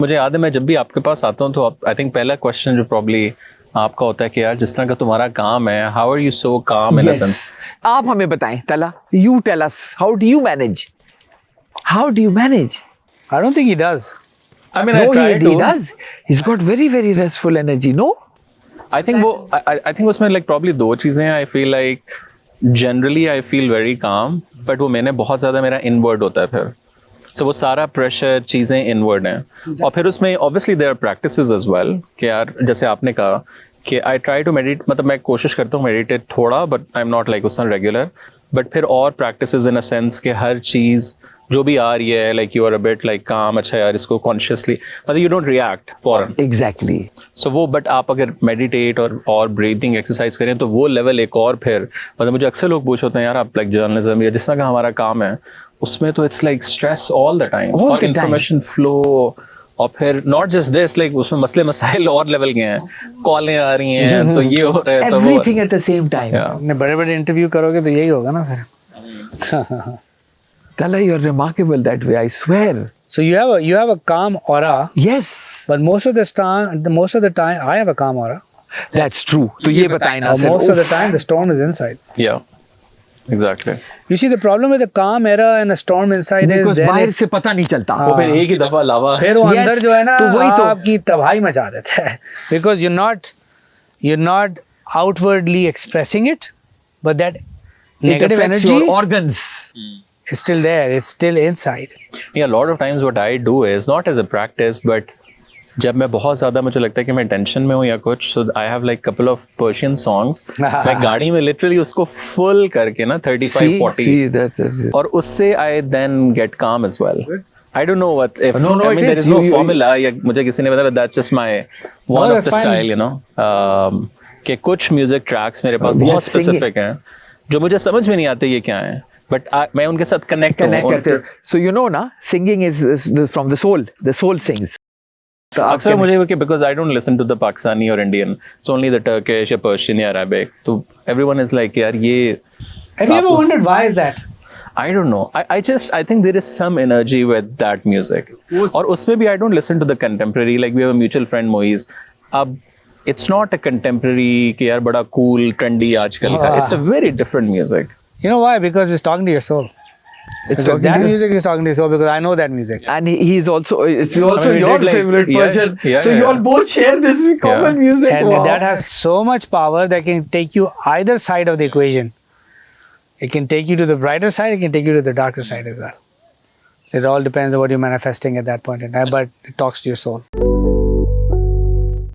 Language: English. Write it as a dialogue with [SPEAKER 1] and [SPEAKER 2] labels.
[SPEAKER 1] मुझे याद है मैं जब भी आपके पास आता हूँ तो आई थिंक पहला क्वेश्चन जो प्रॉब्ली आपका होता है कि यार जिस तरह का तुम्हारा काम है, हाउ आर यू सो काम इन अ सेंस।
[SPEAKER 2] आप हमें बताएं तला, you tell us, how do you manage? How do you manage?
[SPEAKER 3] I don't think he does.
[SPEAKER 1] I mean, I
[SPEAKER 2] No,
[SPEAKER 1] try
[SPEAKER 2] he
[SPEAKER 1] to.
[SPEAKER 2] does. He's got very, very restful energy, no?
[SPEAKER 1] I think वो I think उसमें like probably दो चीजें हैं. I feel like generally I feel very calm, but वो मैंने बहुत ज़्यादा मेरा inward होता है फिर. So वो सारा pressure चीज़ें inward हैं. और फिर उसमें obviously there are practices as well कि यार जैसे आपने कहा कि I try to meditate, मतलब मैं कोशिश करता हूँ meditate थोड़ा, but I'm not like उसमें regular. But फिर और practices in a sense कि हर चीज़ जो भी आ रही है like you are a bit like calm, अच्छा यार इसको consciously, मतलब you don't react फौरन.
[SPEAKER 2] Exactly.
[SPEAKER 1] So वो बट आप अगर मेडिटेट और ब्रीथिंग एक्सरसाइज करें तो वो लेवल एक और फिर मतलब मुझे अक्सर लोग पूछ होते हैं यार आप लाइक जर्नलिज्म या जिस तरह का हमारा काम है उसमें तो it's like stress all the time और इंफॉर्मेशन फ्लो और फिर नॉट जस्ट दिस लाइक उसमें मसले मसाइल और लेवल के हैं, कॉलें आ रही हैं तो ये हो रहा है तो वो
[SPEAKER 2] Everything at the same time.
[SPEAKER 3] अपने बड़े-बड़े इंटरव्यू करोगे तो यही होगा ना फिर.
[SPEAKER 2] Tala, you're remarkable that way, I swear.
[SPEAKER 3] So you have a calm aura,
[SPEAKER 2] Yes,
[SPEAKER 3] but most of the time I have a calm aura.
[SPEAKER 2] that's true. तो ये बताएं ना
[SPEAKER 3] Or
[SPEAKER 2] sir.
[SPEAKER 3] most of the
[SPEAKER 2] Oof.
[SPEAKER 3] time the storm is inside.
[SPEAKER 1] yeah exactly.
[SPEAKER 3] You see the problem with the calm era and a storm inside is
[SPEAKER 2] Because
[SPEAKER 3] then
[SPEAKER 2] बाहर
[SPEAKER 3] it's,
[SPEAKER 2] से पता नहीं चलता.
[SPEAKER 1] वो फिर एक ही दफा लावा
[SPEAKER 3] फिर वो
[SPEAKER 2] Yes,
[SPEAKER 3] अंदर जो है ना
[SPEAKER 2] तो वही तो.
[SPEAKER 3] आपकी तबाही मचा देता है. Because you're not outwardly expressing it, but that
[SPEAKER 2] It
[SPEAKER 3] negative
[SPEAKER 2] affects
[SPEAKER 3] energy
[SPEAKER 2] your organs.
[SPEAKER 3] is still there. It's still inside.
[SPEAKER 1] Yeah, a lot of times what I do is not as a practice, but जब मैं बहुत ज़्यादा मुझे लगता है कि मैं tension में हूँ या कुछ, so I have like couple of Persian songs. मैं गाड़ी में literally उसको full करके ना 35-40
[SPEAKER 2] that's
[SPEAKER 1] और उससे I then get calm as well. I don't know what if
[SPEAKER 2] No,
[SPEAKER 1] I
[SPEAKER 2] it
[SPEAKER 1] mean there
[SPEAKER 2] is.
[SPEAKER 1] is no
[SPEAKER 2] You-
[SPEAKER 1] formula या मुझे किसी ने बताया that's just my one of
[SPEAKER 3] that's
[SPEAKER 1] the
[SPEAKER 3] fine.
[SPEAKER 1] style, you know. कि कुछ music tracks मेरे पास
[SPEAKER 2] we
[SPEAKER 1] बहुत
[SPEAKER 2] should sing
[SPEAKER 1] specific हैं जो मुझे समझ में नहीं आते ये क्या है, but मैं उनके साथ connect
[SPEAKER 2] करते हो. So you know ना, singing is from the soul. The soul sings. तो आप
[SPEAKER 1] अक्सर मुझे कि because I don't listen to the Pakistani or Indian, it's only the Turkish या Persian या Arabic. तो everyone is like यार ये
[SPEAKER 3] Have you ever wondered why is that?
[SPEAKER 1] I don't know. I think there is some energy with that music. और उसमें भी I don't listen to the contemporary. Like we have a mutual friend Moiz. अब it's not a contemporary कि यार बड़ा cool trendy आजकल का. It's a very different music.
[SPEAKER 3] You know why? Because it's talking to your soul. Because
[SPEAKER 2] talking
[SPEAKER 3] that
[SPEAKER 2] to-
[SPEAKER 3] music is talking to your soul because I know that music.
[SPEAKER 2] And he's also, it's also
[SPEAKER 1] I mean,
[SPEAKER 2] your
[SPEAKER 1] like,
[SPEAKER 2] favorite
[SPEAKER 1] yeah,
[SPEAKER 2] version.
[SPEAKER 1] yeah,
[SPEAKER 2] So you
[SPEAKER 1] yeah.
[SPEAKER 2] all both share this common music.
[SPEAKER 3] And
[SPEAKER 2] Wow.
[SPEAKER 3] that has so much power that can take you either side of the equation. It can take you to the brighter side, it can take you to the darker side as well. So it all depends on what you're manifesting at that point in time, but it talks to your soul.